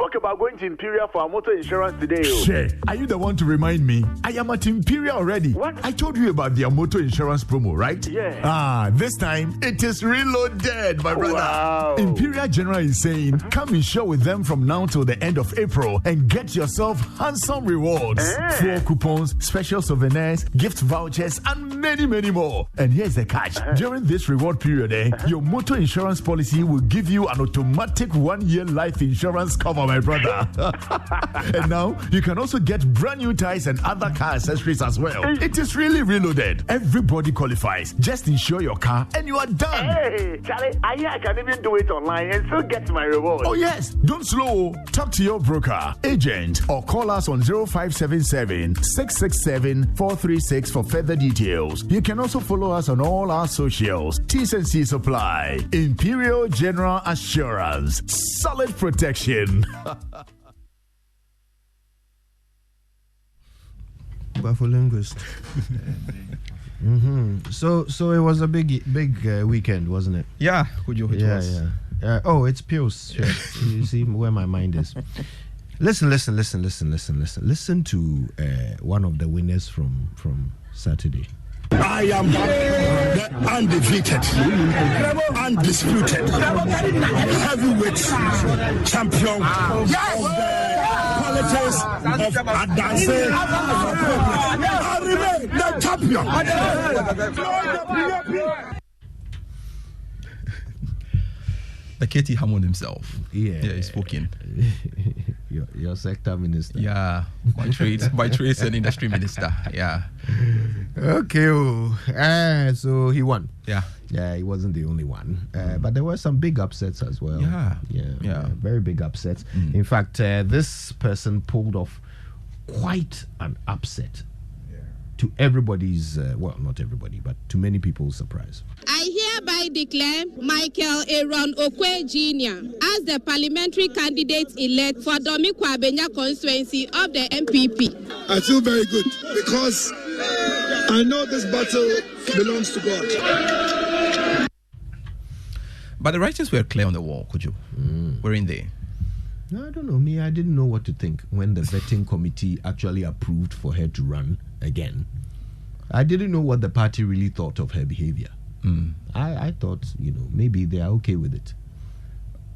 talk about going to Imperial for our motor insurance today. Shit, are you the one to remind me? I am at Imperial already. What? I told you about their motor insurance promo, right? Yeah. This time it is reloaded, my brother. Wow. Imperial General is saying, come insure with them from now till the end of April and get yourself handsome rewards. 4 coupons, special souvenirs, gift vouchers, and many, many more. And here's the catch. During this reward period, your motor insurance policy will give you an automatic 1-year life insurance cover, my brother. And now, you can also get brand new tires and other car accessories as well. It is really reloaded. Everybody qualifies. Just insure your car and you are done. Hey, Charlie, I can even do it online and still get my reward. Oh yes, don't slow. Talk to your broker, agent, or call us on 0577 667 436 for further details. You can also follow us on all our socials. T&C Supply, Imperial General Assurance, solid protection. Buffalo linguist. So it was a big weekend, wasn't it? Yeah, it was. Yeah. Oh, it's Pius. Sure. You see where my mind is. Listen to one of the winners from Saturday. I am the undefeated, undisputed heavyweight champion of the politics of Adanse. I remain the champion. The Katie Hammond himself. Yeah, he's spoken. Your sector minister. Yeah, by trade and industry minister. Yeah. Okay. So he won. Yeah. Yeah, he wasn't the only one. But there were some big upsets as well. Yeah. Very big upsets. In fact, this person pulled off quite an upset to everybody's, well, not everybody, but to many people's surprise. I hereby declare Michael Aaron Okwe Jr. as the parliamentary candidate-elect for Domikwa Abenya constituency of the MPP. I feel very good because I know this battle belongs to God. But the writings were clear on the wall, could you? Weren't they? No, I don't know. Me, I didn't know what to think when the vetting committee actually approved for her to run again. I didn't know what the party really thought of her behavior. I thought, maybe they are okay with it.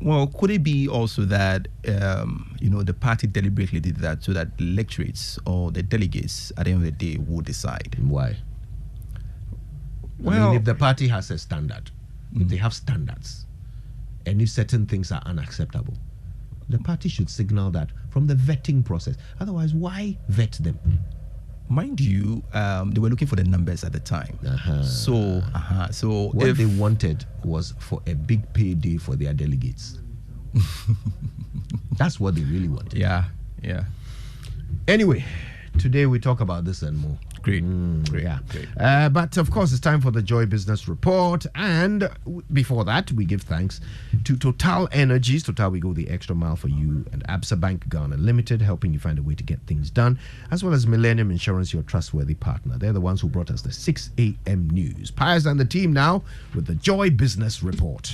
Well, could it be also that, the party deliberately did that so that the electorates or the delegates at the end of the day would decide? Why? Well, if the party has a standard, if they have standards, and if certain things are unacceptable, the party should signal that from the vetting process. Otherwise, why vet them? Mind you, they were looking for the numbers at the time. So what they wanted was for a big payday for their delegates. That's what they really wanted. Yeah. Anyway, today we talk about this and more. Great. But of course, it's time for the Joy Business Report. And before that, we give thanks to Total Energies. Total, we go the extra mile for you. And Absa Bank Ghana Limited, helping you find a way to get things done. As well as Millennium Insurance, your trustworthy partner. They're the ones who brought us the 6 a.m. news. Piers and the team now with the Joy Business Report.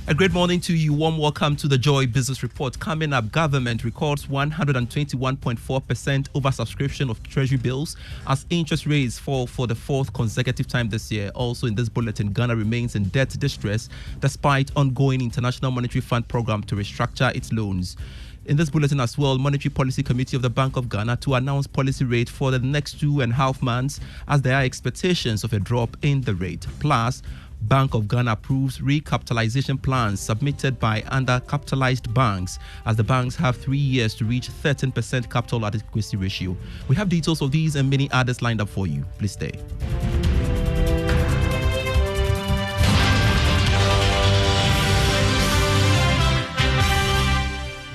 A great morning to you. Warm welcome to the Joy Business Report. Coming up, government records 121.4% oversubscription of treasury bills as interest rates fall for the fourth consecutive time this year. Also in this bulletin, Ghana remains in debt distress despite ongoing International Monetary Fund program to restructure its loans. In this bulletin as well, Monetary Policy Committee of the Bank of Ghana to announce policy rate for the next 2.5 months as there are expectations of a drop in the rate. Plus, Bank of Ghana approves recapitalization plans submitted by undercapitalized banks as the banks have 3 years to reach 13% capital adequacy ratio. We have details of these and many others lined up for you. Please stay.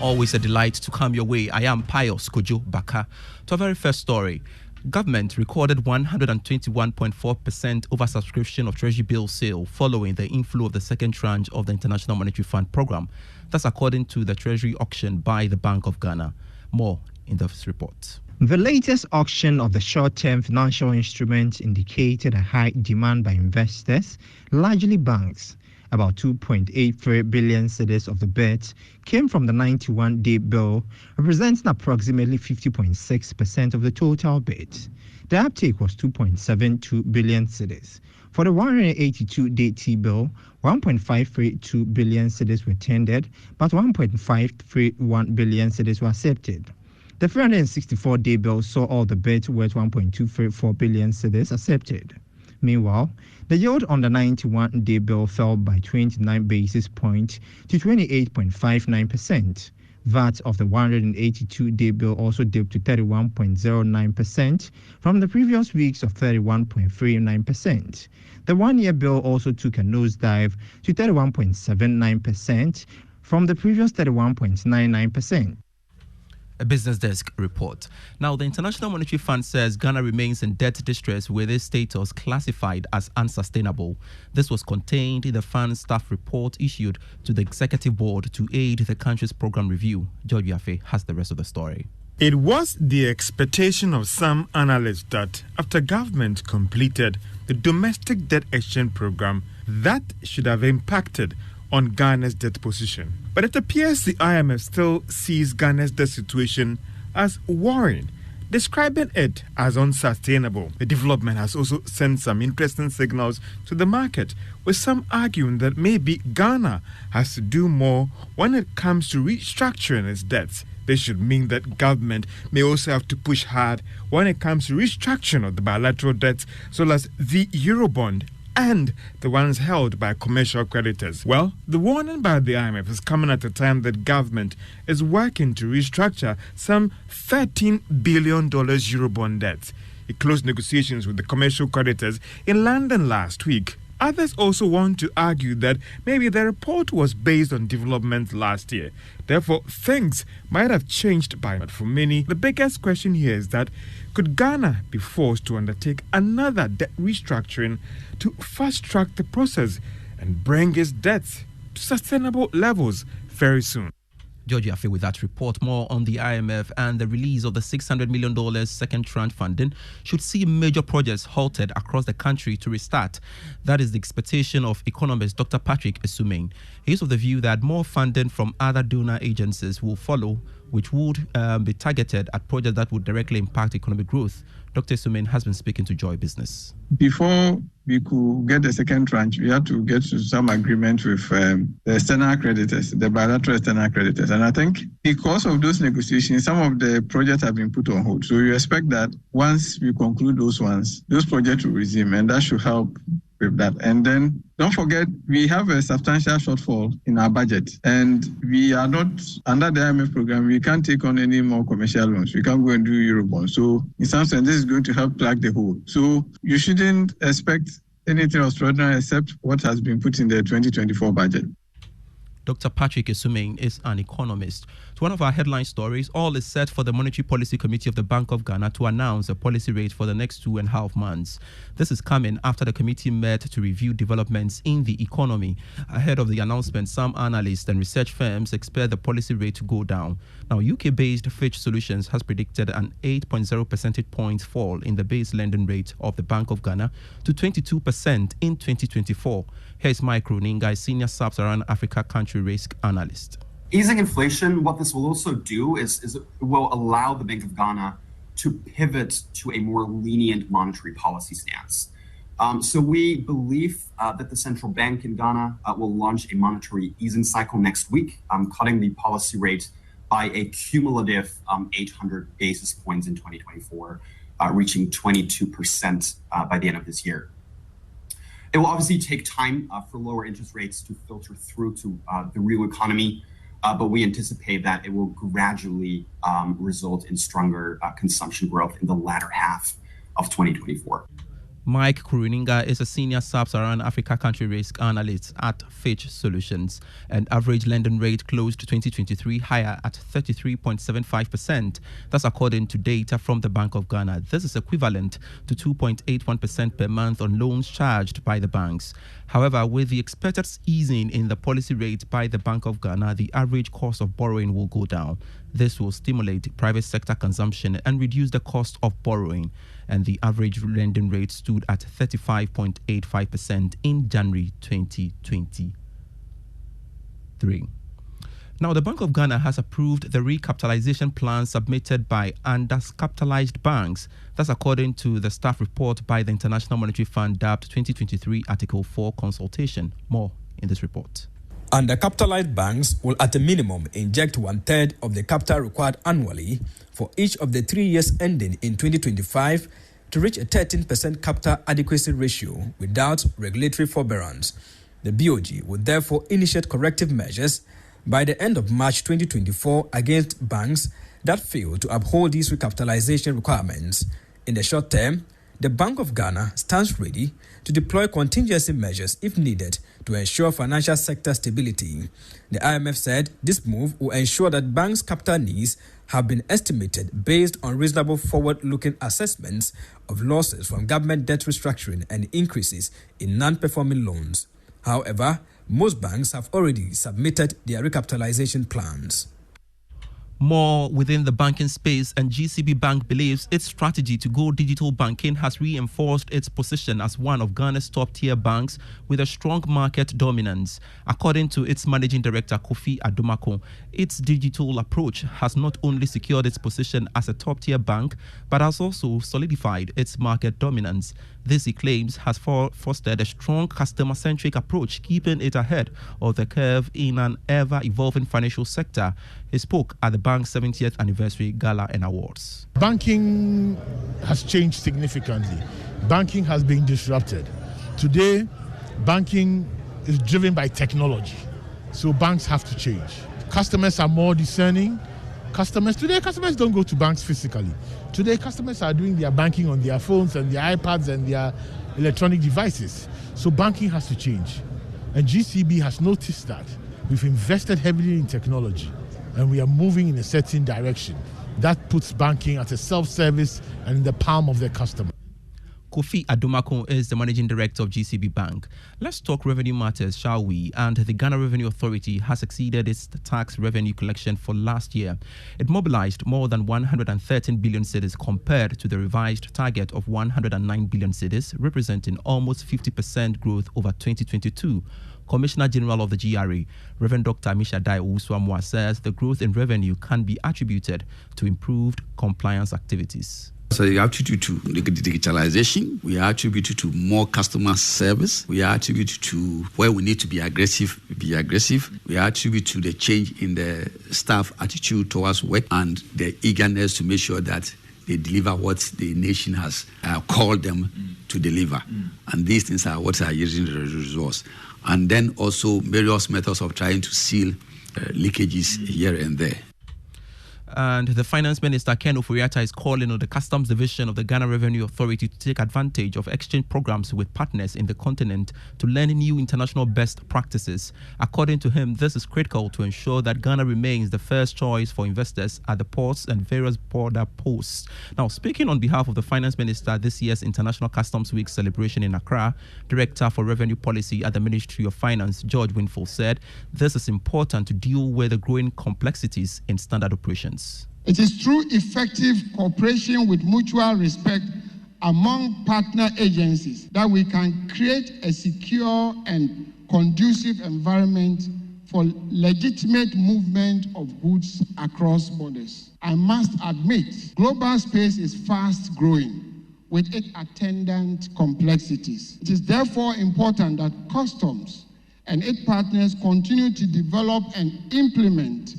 Always a delight to come your way. I am Pius Kojo Baka. To our very first story. Government recorded 121.4% oversubscription of Treasury bill sale following the inflow of the second tranche of the International Monetary Fund program. That's according to the Treasury auction by the Bank of Ghana. More in this report. The latest auction of the short-term financial instruments indicated a high demand by investors, largely banks. About 2.83 billion cedis of the bids came from the 91-day bill, representing approximately 50.6% of the total bids. The uptake was 2.72 billion cedis. For the 182-day T-bill, 1.532 billion cedis were tendered, but 1.531 billion cedis were accepted. The 364-day bill saw all the bids worth 1.234 billion cedis accepted. Meanwhile, the yield on the 91-day bill fell by 29 basis points to 28.59%. That of the 182-day bill also dipped to 31.09% from the previous weeks of 31.39%. The one-year bill also took a nosedive to 31.79% from the previous 31.99%. A Business Desk report. Now, the International Monetary Fund says Ghana remains in debt distress with its status classified as unsustainable. This was contained in the fund's staff report issued to the Executive Board to aid the country's program review. George Yafe has the rest of the story. It was the expectation of some analysts that after government completed the domestic debt exchange program, that should have impacted on Ghana's debt position. But it appears the IMF still sees Ghana's debt situation as worrying, describing it as unsustainable. The development has also sent some interesting signals to the market, with some arguing that maybe Ghana has to do more when it comes to restructuring its debts. This should mean that government may also have to push hard when it comes to restructuring of the bilateral debts, as well as the Eurobond and the ones held by commercial creditors. Well, the warning by the IMF is coming at a time that government is working to restructure some $13 billion Eurobond debts. It closed negotiations with the commercial creditors in London last week. Others also want to argue that maybe the report was based on developments last year. Therefore, things might have changed by now. But for many, the biggest question here is that could Ghana be forced to undertake another debt restructuring to fast-track the process and bring its debts to sustainable levels very soon? George Yafe with that report. More on the IMF and the release of the $600 million second tranche funding should see major projects halted across the country to restart. That is the expectation of economist Dr. Patrick Esumane. He is of the view that more funding from other donor agencies will follow, which would be targeted at projects that would directly impact economic growth. Dr. Esumane has been speaking to Joy Business. Before we could get the second tranche, we had to get to some agreement with the external creditors, the bilateral external creditors. And I think because of those negotiations, some of the projects have been put on hold. So we expect that once we conclude those ones, those projects will resume, and that should help with that. And then don't forget, we have a substantial shortfall in our budget, and we are not under the IMF program. We can't take on any more commercial loans. We can't go and do Eurobonds. So in some sense, this is going to help plug the hole. So you shouldn't expect anything extraordinary except what has been put in the 2024 budget. Dr. Patrick Esumane is an economist. To one of our headline stories, all is set for the Monetary Policy Committee of the Bank of Ghana to announce a policy rate for the next 2.5 months. This is coming after the committee met to review developments in the economy. Ahead of the announcement, some analysts and research firms expect the policy rate to go down. Now, UK-based Fitch Solutions has predicted an 8.0 percentage point fall in the base lending rate of the Bank of Ghana to 22% in 2024. Here's Mike Roninga, Senior Sub-Saharan Africa Country Risk Analyst. Easing inflation, what this will also do is it will allow the Bank of Ghana to pivot to a more lenient monetary policy stance. So we believe that the central bank in Ghana will launch a monetary easing cycle next week, cutting the policy rate by a cumulative 800 basis points in 2024, reaching 22% by the end of this year. It will obviously take time for lower interest rates to filter through to the real economy, but we anticipate that it will gradually result in stronger consumption growth in the latter half of 2024. Mike Kuruninga is a senior Sub-Saharan Africa country risk analyst at Fitch Solutions. And average lending rate closed 2023 higher at 33.75%. That's according to data from the Bank of Ghana. This is equivalent to 2.81% per month on loans charged by the banks. However, with the expected easing in the policy rate by the Bank of Ghana, the average cost of borrowing will go down. This will stimulate private sector consumption and reduce the cost of borrowing. And the average lending rate stood at 35.85% in January 2023. Now, the Bank of Ghana has approved the recapitalization plan submitted by undercapitalized banks. That's according to the staff report by the International Monetary Fund DAPT 2023 Article 4 consultation. More in this report. Undercapitalized banks will at a minimum inject 1/3 of the capital required annually for each of the 3 years ending in 2025 to reach a 13% capital adequacy ratio without regulatory forbearance. The BOG will therefore initiate corrective measures by the end of March 2024 against banks that fail to uphold these recapitalization requirements. In the short term, the Bank of Ghana stands ready to deploy contingency measures if needed to ensure financial sector stability. The IMF said this move will ensure that banks' capital needs have been estimated based on reasonable forward-looking assessments of losses from government debt restructuring and increases in non-performing loans. However, most banks have already submitted their recapitalization plans. More within the banking space, and GCB Bank believes its strategy to go digital banking has reinforced its position as one of Ghana's top-tier banks with a strong market dominance. According to its managing director, Kofi Adomako, its digital approach has not only secured its position as a top-tier bank, but has also solidified its market dominance. This, he claims, has fostered a strong customer-centric approach, keeping it ahead of the curve in an ever-evolving financial sector. He spoke at the bank's 70th anniversary gala and awards. Banking has changed significantly. Banking has been disrupted. Today, banking is driven by technology. So banks have to change. Customers are more discerning. Customers don't go to banks physically. Today, customers are doing their banking on their phones and their iPads and their electronic devices. So banking has to change. And GCB has noticed that. We've invested heavily in technology and we are moving in a certain direction. That puts banking as a self-service and in the palm of the customer. Kofi Adomako is the managing director of GCB Bank. Let's talk revenue matters, shall we? And the Ghana Revenue Authority has exceeded its tax revenue collection for last year. It mobilized more than 113 billion cedis compared to the revised target of 109 billion cedis, representing almost 50% growth over 2022. Commissioner General of the GRA, Reverend Dr. Misha Dai Owusu-Amoah, says the growth in revenue can be attributed to improved compliance activities. So we attribute to digitalization, we attribute to more customer service, we attribute to where we need to be aggressive, we attribute to the change in the staff attitude towards work and the eagerness to make sure that they deliver what the nation has called them to deliver. And these things are what are using the results. And then also various methods of trying to seal leakages here and there. And the Finance Minister, Ken Ofori-Atta, is calling on the Customs Division of the Ghana Revenue Authority to take advantage of exchange programs with partners in the continent to learn new international best practices. According to him, this is critical to ensure that Ghana remains the first choice for investors at the ports and various border posts. Now, speaking on behalf of the Finance Minister at this year's International Customs Week celebration in Accra, Director for Revenue Policy at the Ministry of Finance, George Winful, said this is important to deal with the growing complexities in standard operations. It is through effective cooperation with mutual respect among partner agencies that we can create a secure and conducive environment for legitimate movement of goods across borders. I must admit, global space is fast growing with its attendant complexities. It is therefore important that customs and its partners continue to develop and implement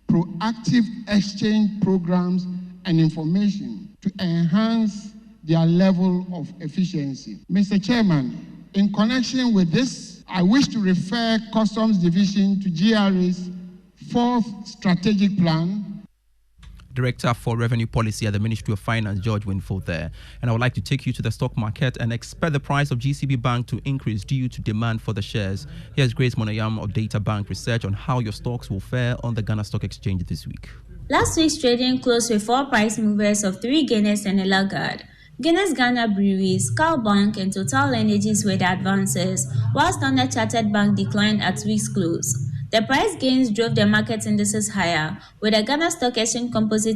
proactive exchange programs and information to enhance their level of efficiency. Mr. Chairman, in connection with this, I wish to refer Customs Division to GRA's 4th strategic plan. Director for Revenue Policy at the Ministry of Finance, George Winfield there. And I would like to take you to the stock market and expect the price of GCB Bank to increase due to demand for the shares. Here's Grace Monayam of Data Bank Research on how your stocks will fare on the Ghana Stock Exchange this week. Last week's trading closed with 4 price movers of 3 Guinness and a laggard. Guinness Ghana Breweries, Cal Bank and Total Energies were the advances, while Standard Chartered Bank declined at week's close. The price gains drove the market indices higher, with the Ghana Stock Exchange Composite